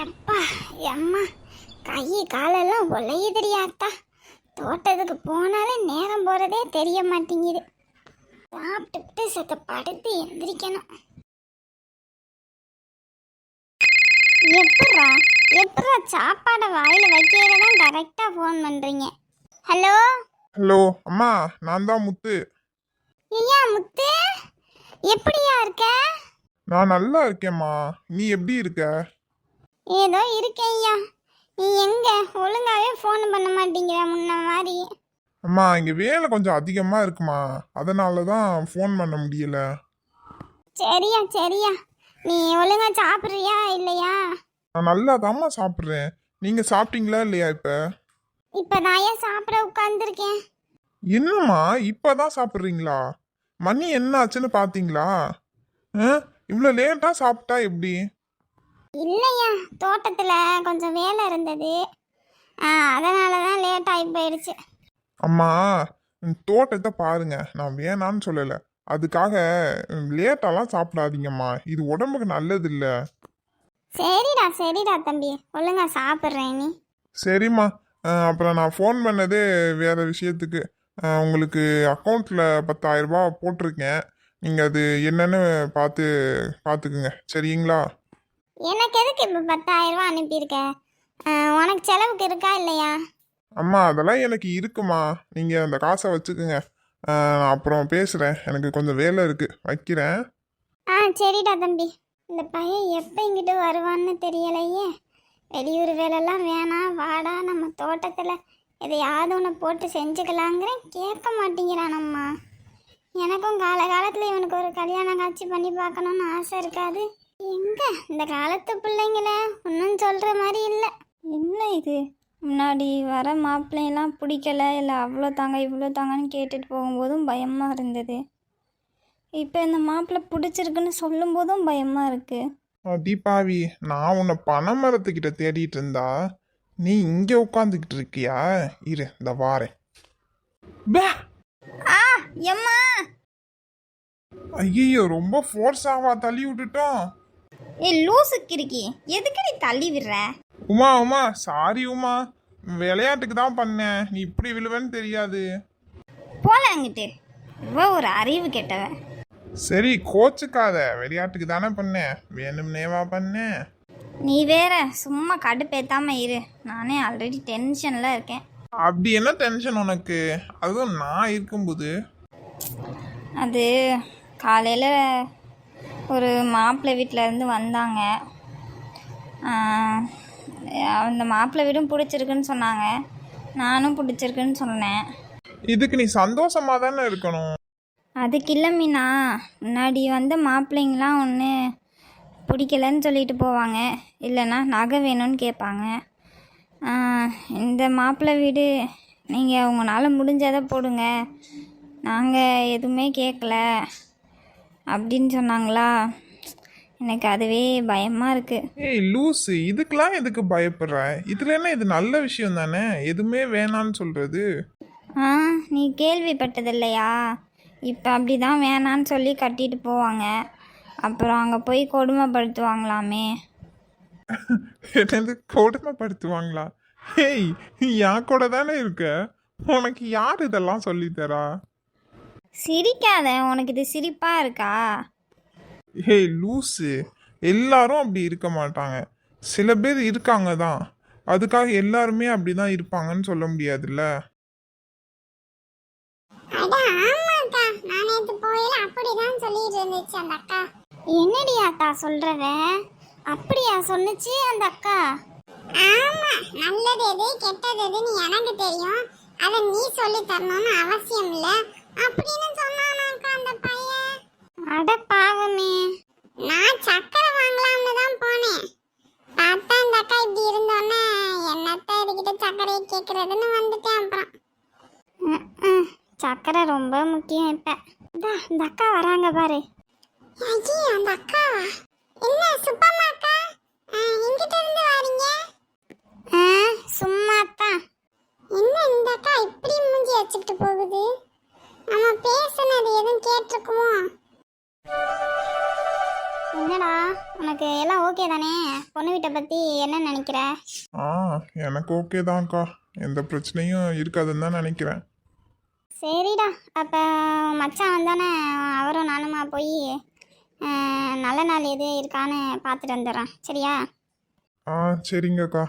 எப்பா எம்மா கை காலெல்லாம் ஒலையுதுரியாத்தா. தோட்டத்துக்கு போனாலே நேரம் போகிறதே தெரிய மாட்டேங்குது. சாப்பிட்டுட்டு சத்த படுத்து எந்திரிக்கணும். எப்பட்றா எப்பட்றா சாப்பாடை வாயில் வைக்கிறத தான் கரெக்டாக ஃபோன் பண்ணுறீங்க? ஹலோ ஹலோ அம்மா, நான் தான் முத்து. ஐயா முத்து, எப்படியா இருக்க? நான் நல்லா இருக்கேம்மா, நீ எப்படி இருக்க? ஏதோ இருக்கேன் ஐயா. நீ எங்க ஒழுங்காவே ஃபோன் பண்ண மாட்டேங்கிற முன்ன மாதிரி. அம்மா, இங்கே வேலை கொஞ்சம் அதிகமாக இருக்குமா, அதனால தான் ஃபோன் பண்ண முடியல. சரியா சரியா, நீ ஒழுங்கா சாப்பிட்றியா இல்லையா? நான் நல்லா தாம்மா சாப்பிட்றேன். நீங்கள் சாப்பிட்டீங்களா இல்லையா? இப்போ நான் ஏன் சாப்பிட உட்காந்துருக்கேன். என்னம்மா இப்போ தான் சாப்பிட்றீங்களா? மணி என்ன ஆச்சுன்னு பார்த்தீங்களா? இவ்வளோ லேட்டாக சாப்பிட்டா எப்படி? இல்லையா, தோட்டத்தில் கொஞ்சம் வேலை இருந்தது, அதனால தான் லேட் ஆகி போயிடுச்சு. அம்மா, தோட்டத்தை பாருங்க, நான் வேணான்னு சொல்லலை. அதுக்காக லேட்டாலாம் சாப்பிடாதீங்கம்மா, இது உடம்புக்கு நல்லது இல்லை. சரிடா சரிடா தம்பி, ஒழுங்கா சாப்பிட்றேன் நீ. சரிம்மா. அப்புறம் நான் ஃபோன் பண்ணதே வேறு விஷயத்துக்கு. உங்களுக்கு அக்கௌண்ட்டில் 10,000 ரூபாய் போட்டிருக்கேன். நீங்கள் அது என்னன்னு பார்த்துக்குங்க, சரிங்களா? எனக்கு எதுக்கு இப்போ 10,000 ரூபா அனுப்பியிருக்க? உனக்கு செலவுக்கு இருக்கா இல்லையா? அம்மா, அதெல்லாம் எனக்கு இருக்குமா, நீங்கள் அந்த காசை வச்சுக்குங்க. நான் அப்புறம் பேசுகிறேன், எனக்கு கொஞ்சம் வேலை இருக்குது, வைக்கிறேன். சரிடா தம்பி. இந்த பையன் எப்போ இங்கிட்டு வருவான்னு தெரியலையே. வெளியூர் வேலைலாம் வேணாம், வாடா நம்ம தோட்டத்தில் எதையாவது ஒன்று போட்டு செஞ்சுக்கலாங்கிறேன், கேட்க மாட்டேங்கிறானம்மா. எனக்கும் காலகாலத்தில் இவனுக்கு ஒரு கல்யாணம் காட்சி பண்ணி பார்க்கணுன்னு ஆசை இருக்காது. எங்கே இந்த காலத்து பிள்ளைங்கள ஒன்றும் சொல்கிற மாதிரி இல்லை. என்ன இது, முன்னாடி வர மாப்பிள்ளையெல்லாம் பிடிக்கல, இல்லை அவ்வளோ தாங்க இவ்வளோ தாங்கன்னு கேட்டுட்டு போகும்போதும் பயமாக இருந்தது. இப்போ இந்த மாப்பிள்ளை பிடிச்சிருக்குன்னு சொல்லும்போதும் பயமாக இருக்குது. தீபாவி, நான் உன்னை பனைமரத்துக்கிட்ட தேடிட்டு இருந்தா நீ இங்கே உட்காந்துக்கிட்டு இருக்கியா? இரு, இந்த வாரேன். எம்மா, ஐயோ, ரொம்ப ஃபோர்ஸாவா தள்ளி விட்டுட்டோம். லூசு கிறுக்கி, எதுக்கு நீ தள்ளி விடுற? உமா, சாரி உமா, விளையாட்டுக்கு தான் பண்ணேன், நீ இப்படி விழுவேன்னு தெரியாது. போல அங்கிட்டு, இவ ஒரு அறிவு கெட்டவன். சரி, கோச்சுக்காத, விளையாட்டுக்கு தானே பண்ணேன், வேணும்னேவா பண்ணேன். நீ வேற சும்மா கடுப்பேத்தாம இரு, நானே ஆல்ரெடி டென்ஷன்ல இருக்கேன். அப்படி என்ன டென்ஷன் உனக்கு, அதுவும் நான் இருக்கும்போது? அது காலையில் ஒரு மாப்பிள்ளை வீட்டில் இருந்து வந்தாங்க. அந்த மாப்பிள்ளை வீடும் பிடிச்சிருக்குன்னு சொன்னாங்க, நானும் பிடிச்சிருக்குன்னு சொன்னேன். இதுக்கு நீ சந்தோஷமா தானே இருக்கணும். அதுக்கு இல்லை மீனா, முன்னாடி வந்த மாப்பிள்ளைங்களாம் ஒன்று பிடிக்கலன்னு சொல்லிட்டு போவாங்க, இல்லைன்னா நகை வேணும்னு கேட்பாங்க. இந்த மாப்பிள்ளை வீடு நீங்கள் உங்களால் முடிஞ்சதை போடுங்க, நாங்கள் எதுவுமே கேட்கல அப்படின்னு சொன்னாங்களா. எனக்கு அதுவே பயமாக இருக்குது. ஏய் லூசு, இதுக்கெல்லாம் எதுக்கு பயப்படுற? இதுல என்ன, இது நல்ல விஷயம் தானே, எதுவுமே வேணான்னு சொல்றது. நீ கேள்விப்பட்டது இல்லையா? இப்போ அப்படி தான் வேணான்னு சொல்லி கட்டிட்டு போவாங்க, அப்புறம் அங்கே போய் கொடுமைப்படுத்துவாங்களாமே. என்னது, கொடுமைப்படுத்துவாங்களா? ஏய், என் கூட தானே இருக்க, உனக்கு யார் இதெல்லாம் சொல்லித்தரா? சிரிக்காத, உனக்கு இது சிரிப்பாக இருக்கா? ஏய் லூசு, எல்லாரும் அப்படி இருக்க மாட்டாங்க, சில பேர் இருக்காங்க தான், அதுக்காக எல்லாருமே அப்படிதான் இருப்பாங்கன்னு சொல்ல முடியாதுல்ல. என்னடி அக்கா சொல்றவ? அப்படியா சொன்னுச்சு அந்த அக்கா? ஆமா, நல்லது எது கெட்டது எதுன்னு எனக்கு தெரியும், அதை நீ சொல்லி தரணும்னு அவசியம் இல்ல அப்படின்னு சொன்னானாக்கா அந்த பையன். அட பாவமே, நான் சக்கரை வாங்கலாம்னு தான் போனேன், பார்த்தா அந்த அக்கா இப்படி இருந்தோன்னே என்னத்த இதுக்கிட்ட சக்கரையை கேட்கறதுன்னு வந்துட்டேன். அப்புறம் சக்கரை ரொம்ப முக்கியம். இப்ப இந்த அக்கா வராங்க பாரு. ஐயோ, அந்த அக்கா என்ன சுப்பம்மா அக்கா, எங்கிட்ட இருந்து வாரீங்க? சும்மா தான். என்ன இந்த அக்கா இப்படி மூஞ்சி வச்சுக்கிட்டு போகுது, நம்ம பேசுனது எதுவும் கேட்டிருக்குமோ? என்னடா, உனக்கு எல்லாம் ஓகே தானே? பொண்ணு வீட்டை பற்றி என்ன நினைக்கிற? ஆ எனக்கு ஓகே தான்க்கா, எந்த பிரச்சனையும் இருக்காதுன்னு தான் நினைக்கிறேன். சரிடா, அப்போ மச்சான் வந்தானே அவரும் நானுமா போய் நல்ல நாள் எது இருக்கான்னு பார்த்துட்டு வந்துடுறேன். சரியா? ஆ சரிங்கக்கா.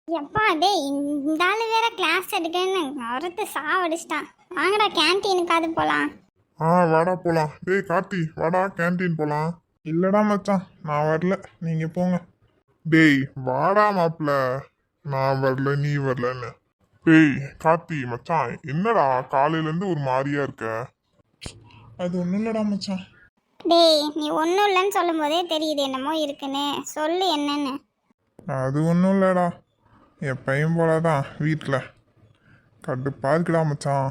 எப்பா டேய், இந்த ஆள் வேற கிளாஸ் எடுக்கன்னு ஒருத்த சாவடிச்சிட்டான். வாங்கடா கேன்டீனுக்காவது போகலாம். ஆ வாடா போலாம். டேய் கார்த்தி வாடா கேண்டீன் போலாம். இல்லடா மச்சான் நான் வரல, நீங்க போங்க. டேய் வாடா மாப்ள, நான் வரல நீ வரலன்னு. டேய் கார்த்தி மச்சான் என்னடா காலையில இருந்து ஒரு மாதிரியா இருக்க? அது ஒண்ணும் இல்லடா மச்சான். டேய் நீ ஒன்றும் இல்லைன்னு சொல்லும் போதே தெரியுது என்னமோ இருக்குன்னு. சொல்லு என்னன்னு. அது ஒன்றும் இல்லடா, எப்பயும் போலதான் வீட்டில் கடுப்பா இருக்குடா மச்சான்.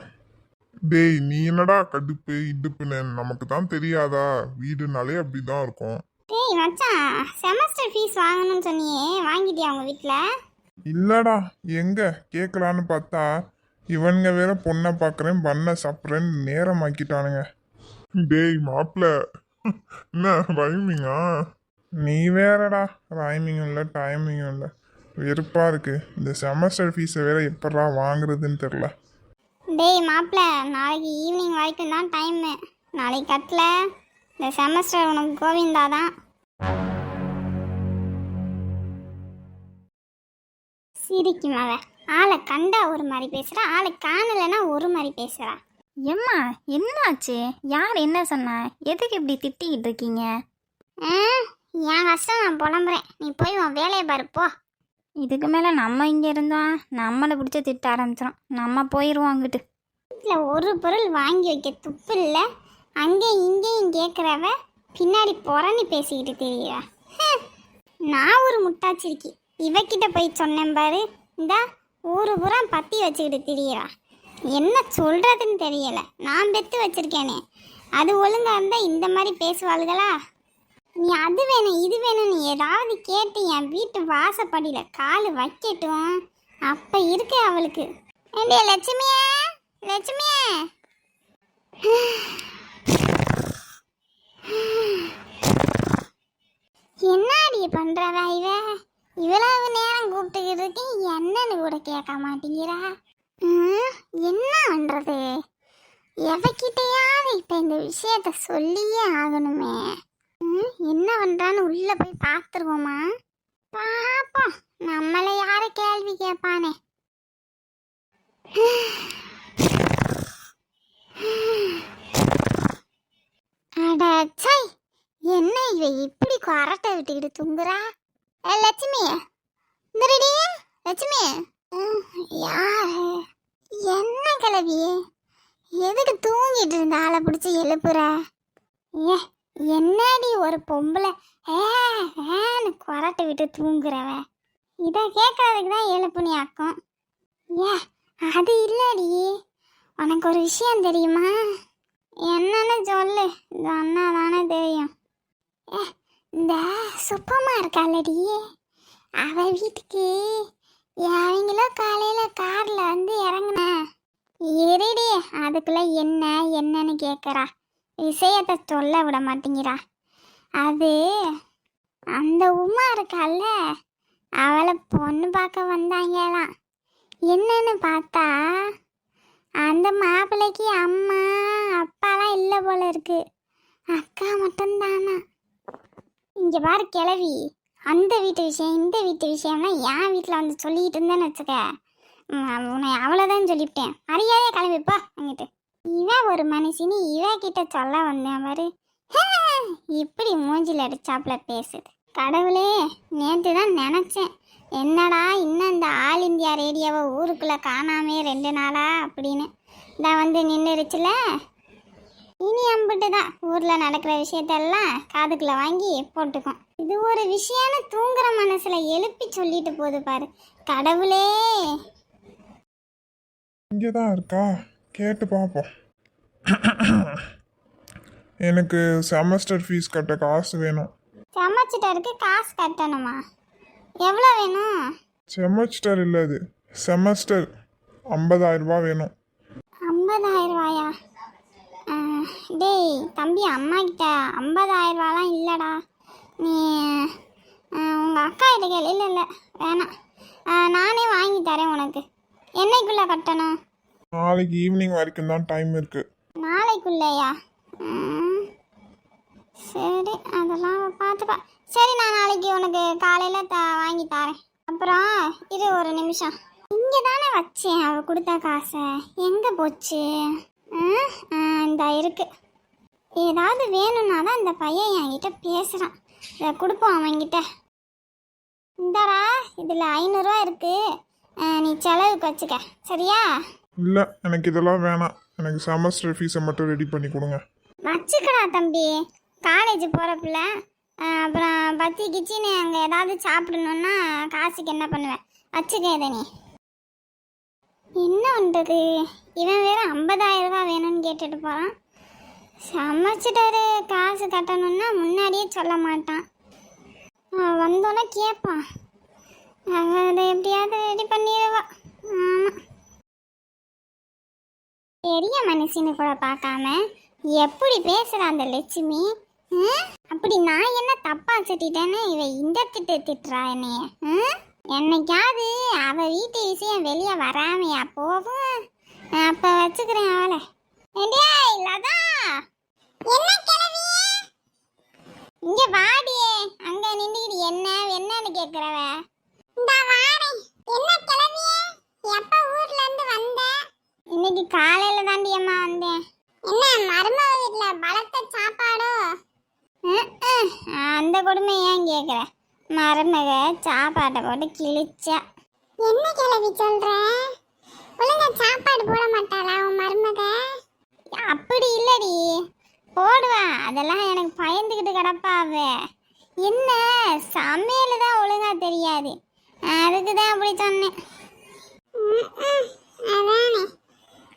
டேய் நீ என்னடா கடுப்பு இடுப்புன்னு, நமக்கு தான் தெரியாதா, வீடுனாலே அப்படிதான் இருக்கும். டேய் மச்சான், செமஸ்டர் ஃபீஸ் வாங்கணும்னு சொன்னியே, வாங்கிட்டியா உங்கள் வீட்டில்? இல்லடா எங்க கேட்கலான்னு பார்த்தா இவனுங்க வேற பொண்ணை பார்க்குறேன் பண்ண சாப்பிட்றேன்னு நேரம் ஆக்கிட்டானுங்க. டேய் மாப்பிள்ள என்ன ரைமிங்கா? நீ வேறடா, ரைமிங்கும் இல்லை டைமிங்கும் இல்லை, வெறுப்பாக இருக்கு. இந்த செமஸ்டர் ஃபீஸை வேற எப்படா வாங்குறதுன்னு தெரில. டேய் மாப்பிள்ள, நாளைக்கு ஈவினிங் வரைக்கும் தான் டைமு. நாளைக்கு கட்டல இந்த செமஸ்டர் உனக்கு கோவிந்தா தான். சிரிக்கும் அவ. ஆளை கண்டா ஒரு மாதிரி பேசுகிறா, ஆளை காணலைன்னா ஒரு மாதிரி பேசுகிறா. எம்மா என்னாச்சு? யார் என்ன சொன்னா? எதுக்கு இப்படி திட்டிக்கிட்டு இருக்கீங்க? என் கஷ்டம் நான் புலம்புறேன், நீ போய் உன் வேலையை பாரு போ. இதுக்கு மேலே நம்ம இங்கே இருந்தோம் நம்மளை பிடிச்சி திட்ட ஆரம்பிச்சிடும். நம்ம போயிடுவோம் அங்கிட்டு. வீட்டில் ஒரு பொருள் வாங்கி வைக்க துப்பு இல்லை, அங்கேயும் இங்கேயும் கேட்குறவ பின்னாடி புறணி பேசிக்கிட்டு தெரியுறா. நான் ஒரு முட்டாச்சிருக்கி, இவக்கிட்ட போய் சொன்னேன் பாரு, இந்தா ஊரு பூரா பற்றி வச்சுக்கிட்டு திரியிறா. என்ன சொல்கிறதுன்னு தெரியலை. நான் பெற்று வச்சிருக்கேனே, அது ஒழுங்காக இருந்தால் இந்த மாதிரி பேசுவாளுகளா? நீ அது வேணும் இது வேணும் நீ ஏதாவது கேட்டு என் வீட்டு வாசப்படியில் கால் வைக்கட்டும், அப்போ இருக்கு அவளுக்கு. ஏண்டிய லட்சுமியே, லட்சுமியே, என்னாடி பண்றவ இவ? இவ்வளவு நேரம் கூப்பிட்டுக்கிட்டு இருக்கேன், என்னன்னு கூட கேட்க மாட்டேங்கிறா. என்ன பண்றது? எவகிட்டையாவது இப்ப இந்த விஷயத்த சொல்லியே ஆகணுமே. என்ன பண்றான்னு உள்ள போய் பார்த்துருவோமா? பாப்போம், நம்மள யாரு கேள்வி கேட்பானே. அடச்சை, என்ன இவ இப்படி கொரட்டை விட்டுக்கிட்டு தூங்குறா? லட்சுமி, இந்தடி லட்சுமி. யாரு? என்ன கிளவி? எதுக்கு தூங்கிட்டு இருந்த ஆளை பிடிச்சி எழுப்புற? ஏ என்னடி ஒரு பொம்பளை ஏன்னு கொரட்டை விட்டு தூங்குறவ? இதை கேட்கறதுக்கு தான் எழுப்புனி ஆக்கும். ஏ அது இல்லடி, உனக்கு ஒரு விஷயம் தெரியுமா? என்னன்னு சொல்லு, சொன்னா தானே தெரியும். இந்த சுப்பம்மா இருக்காளடி, அவ வீட்டுக்கு அவங்களோ காலையில கார்ல வந்து இறங்குன. இருடி, அதுக்குள்ள என்னன்னு கேட்குறா, விஷயத்த சொல்ல விட மாட்டேங்கிறா. அது அந்த உமா இருக்கால, அவளை பொண்ணு பார்க்க வந்தாங்களாம். என்னன்னு பார்த்தா அந்த மாப்பிள்ளைக்கு அம்மா அப்பாலாம் இல்லை போல இருக்கு, அக்கா மட்டும்தானா. இங்கே பாரு கிளவி, அந்த வீட்டு விஷயம் இந்த வீட்டு விஷயம்னா என் வீட்டில் வந்து சொல்லிக்கிட்டு இருந்தேன்னு வச்சுக்க, உன்னை அவ்வளோதான் சொல்லிவிட்டேன். அறியாதே கிளம்பிப்பா அங்கிட்டு. இவன் ஒரு மனுஷினி, இவ கிட்ட சொல்ல வந்தேன் பாரு, இப்படி மூஞ்சில் அடிச்சாப்புல பேசுது. கடவுளே, நேற்று தான் நினச்சேன், என்னடா இன்னும் இந்த ஆல் இந்தியா ரேடியோவை ஊருக்குள்ளே காணாமே 2 நாளா அப்படின்னு. இதான் வந்து நின்றுருச்சுல, இனி அம்பிட்டு தான் ஊரில் நடக்கிற விஷயத்தெல்லாம் காதுக்குள்ளே வாங்கி போட்டுக்கும். இது ஒரு விஷயம்னு தூங்குற மனசில் எழுப்பி சொல்லிட்டு போகுது பாரு. கடவுளே, இங்கே தான் இருக்கா, கேட்டு பார்ப்போம். எனக்கு செமஸ்டர் ஃபீஸ் கட்ட காசு வேணும். செமஸ்டருக்கு காசு கட்டணுமா? எவ்வளோ வேணும்? செமஸ்டர் இல்லை, அது செமஸ்டர் 50,000 ரூபாய் வேணும். 50,000 ரூபாயா? டேய் தம்பி, அம்மா கிட்ட 50,000 ரூபாலாம் இல்லைடா. நீ உங்கள் அக்கா கிட்ட கேளு. இல்லை இல்லை வேணாம், நானே வாங்கி தரேன் உனக்கு. என்னைக்குள்ளே கட்டணும்? நாளைக்கு ஈவினிங் வரைக்கும் தான் டைம் இருக்குது. நாளைக்குள்ளேயா? சரி, அதெல்லாம் பார்த்துப்பா. சரி, நான் நாளைக்கு உனக்கு காலையில் வாங்கி தரேன். அப்புறம் இரு ஒரு நிமிஷம். இங்கே தானே வச்சேன் அவள் கொடுத்த காசை, எங்கே போச்சு? இந்த இருக்கு. ஏதாவது வேணும்னா தான் இந்த பையன் என்கிட்ட பேசுகிறான். இதை கொடுப்போம் அவன்கிட்ட. இந்தாடா, இதில் 500 ரூபா இருக்கு, நீ செலவுக்கு வச்சுக்க, சரியா? இல்லை, எனக்கு இதெல்லாம் வேணாம். எனக்கு செமஸ்டர் ஃபீஸை மட்டும் ரெடி பண்ணி கொடுங்க. வச்சுக்கடா தம்பி, காலேஜ் போகிற பிள்ளை. அப்புறம் பத்தி கிச்சின்னு அங்கே ஏதாவது சாப்பிடணுன்னா காசுக்கு என்ன பண்ணுவேன்? வச்சுக்க இதை நீ. என்ன பண்ணுறது, இவன் வேறு 50,000 ரூபா வேணும்னு கேட்டுட்டு போகிறான். சமைச்சிட்டாரு, காசு கட்டணுன்னா முன்னாடியே சொல்ல மாட்டான். வந்தோன்னே கேட்பான். அதை எப்படியாவது ரெடி பண்ணிடுவா. ஆமாம், பெரிய மனுஷின்னு கூட பார்க்காம எப்படி பேசுகிறா அந்த லட்சுமி. அப்படி நான் என்ன தப்பா சொல்லிட்டேன்னு இவ இந்த திட்டுறா என்னைய. என்னைக்காவது அவ வீட்டு விஷயம் வெளியே வராமையா போகும்? அப்ப வச்சுக்கிறேன் அவளை. இங்க வாடியே, அங்க நின்றுக்கிட்டு என்னன்னு கேக்குறவ. இன்னைக்கு காலையில தாண்டி அம்மா வந்தேன். என்ன மருமக வீட்டுல பலத்த சாப்பாடோ? அந்த கொடுமை ஏன் கேக்குற? மருமக சாப்பாட்டை போட்டு கிழிச்சா. என்ன கிளவி சொல்ற? ஒழுங்கா சாப்பாடு போட மாட்டாளா உன் மருமக? அப்படி இல்லடி, போடுவா. அதெல்லாம் எனக்கு பயந்துக்கிட்டு கிடப்பாவே. என்ன சமையல் தான் ஒழுங்கா தெரியாது, அதுக்கு தான் அப்படி சொன்னேன். அதானே,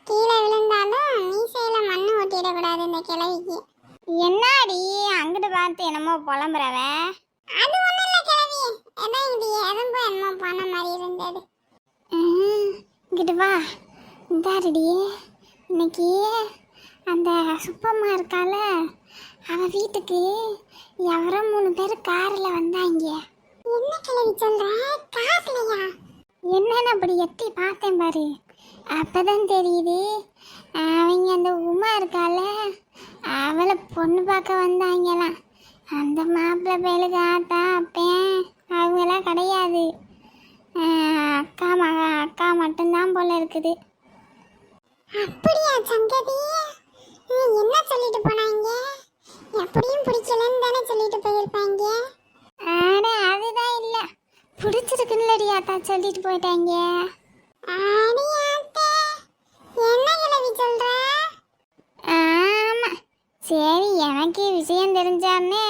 கீழே விழுந்தாலும் மீசையில மண்ணு ஒட்டிடக்கூடாது இந்த கிழவிக்கு. என்னாடி அங்கிட்டு பார்த்து என்னமோ புலம்புறவ? அது ஒண்ணும் இல்ல கிழவி, ஏதோ இது எறும்பு என்னமோ போன மாதிரி இருந்தது. இங்கிட்டு வா. இந்தாருடி, இன்னைக்கு அந்த சுப்பம்மா இருக்கால, அவ வீட்டுக்கு யாரோ 3 பேர் காரில் வந்தாங்க. என்ன கிழவி சொல்ற? கார்லையா? என்னன்னு அப்படி எட்டி பார்த்தேன் பாரு, அப்பதான் தெரியுது அவங்க அந்த உமா இருக்கால, அவளை பொண்ணு பார்க்க வந்தாங்களாம். அந்த மாப்பிள்ளை பயலுக்கு ஆத்தா அப்பேன் அவங்களாம் கிடையாது, அக்கா மட்டும்தான் போல இருக்குது. அப்படியா சங்கதி? என்ன சொல்லிட்டு போனாங்க? எப்படியும் பிடிக்கலன்னு தானே சொல்லிட்டு போயிருப்பாங்க. ஆனா அதுதான் இல்ல, பிடிச்சிருக்குன்னு ஆத்தா சொல்லிட்டு போயிட்டாங்க. என்ன கிழவி சொல்ற? ஆமா, சரி, எனக்கு விஷயம் தெரிஞ்சாருன்னு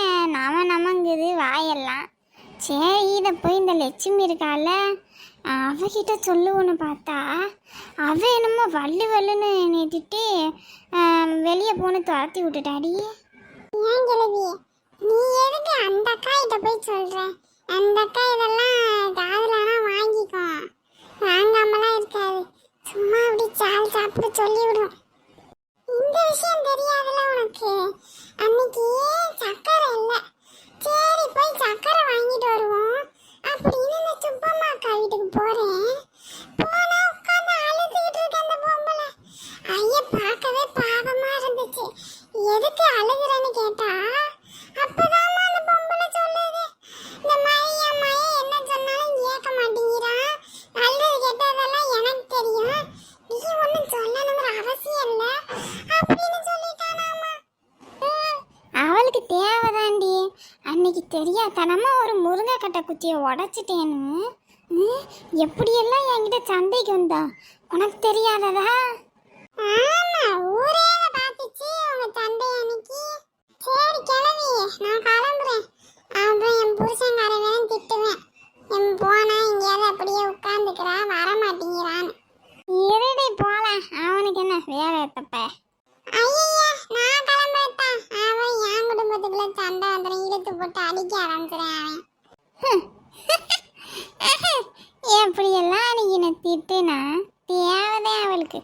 நமங்குது வாயெல்லாம். சரி, இதை போய் இந்த லட்சுமி இருக்கால, அவகிட்ட சொல்லுவோன்னு பார்த்தா அவ என்னமோ வள்ளுன்னு நேட்டிட்டு வெளியே போன்னு துரத்தி விட்டுட்டாடி. ஏன் கிழவி, நீ எதுக்கு அந்த அக்கா கிட்ட போய் சொல்ற? அந்த அக்கா இதெல்லாம் காதலானா வாங்கிக்கோ, வாங்காமலாம் இருக்காது. சும்மா அப்படி சால் சாப்பிட்டு சொல்லிவிடும். இந்த விஷயம் தெரியாதுல உனக்கு? அன்னைக்கு சக்கரை இல்லை, சரி போய் சக்கரை வாங்கிட்டு வருவோம் அப்படின்னு நான் சுப்பம்மா அக்கா வீட்டுக்கு போறேன். போனா உட்காந்து அழுதுகிட்டு இருக்க அந்த பொம்பளை. ஐயா பார்க்கவே பாவமா இருந்துச்சு. எதுக்கு அழுகுறேன்னு கேட்டா அப்பதான் அந்த பொம்பளை சொல்லுது, இந்த மைய என்ன சொன்னாலும் கேட்க மாட்டேங்கிறான், நல்லது கெட்டதெல்லாம் எனக்கு தெரியும், நீ ஒன்னும் சொல்லணுங்கிற அவசியம் இல்லை அப்படின்னு சொல்லிட்டானாமா. அவளுக்கு தேவைதாண்டி, அன்னைக்கு தெரியாதனமா ஒரு முருங்கைக்கட்டை குத்தியை உடைச்சிட்டேன்னு எப்படியெல்லாம் என்கிட்ட சண்டைக்கு வந்தா, உனக்கு தெரியாததா? ஆமா, ஊரே பார்த்துச்சு உங்க சண்டை அன்னைக்கு. சரி கிளவி, நான் கிளம்புறேன். அப்புறம் என் புருஷங்கார வேணும் திட்டுவேன், என் போனா எங்கேயாவது அப்படியே உட்காந்துக்கிறா, வர மாட்டேங்கிறான்னு. இருடி போலாம், அவனுக்கு என்ன வேலை தப்ப? ஐயா நான் கிளம்புறேன், அவன் என் குடும்பத்துக்குள்ள சண்டை வந்துடும், இழுத்து போட்டு அடிக்க ஆரம்பிச்சிடேன் அவன். எப்படியெல்லாம் அன்னைக்கு என்ன திட்டுனா தேவைதான் அவளுக்கு.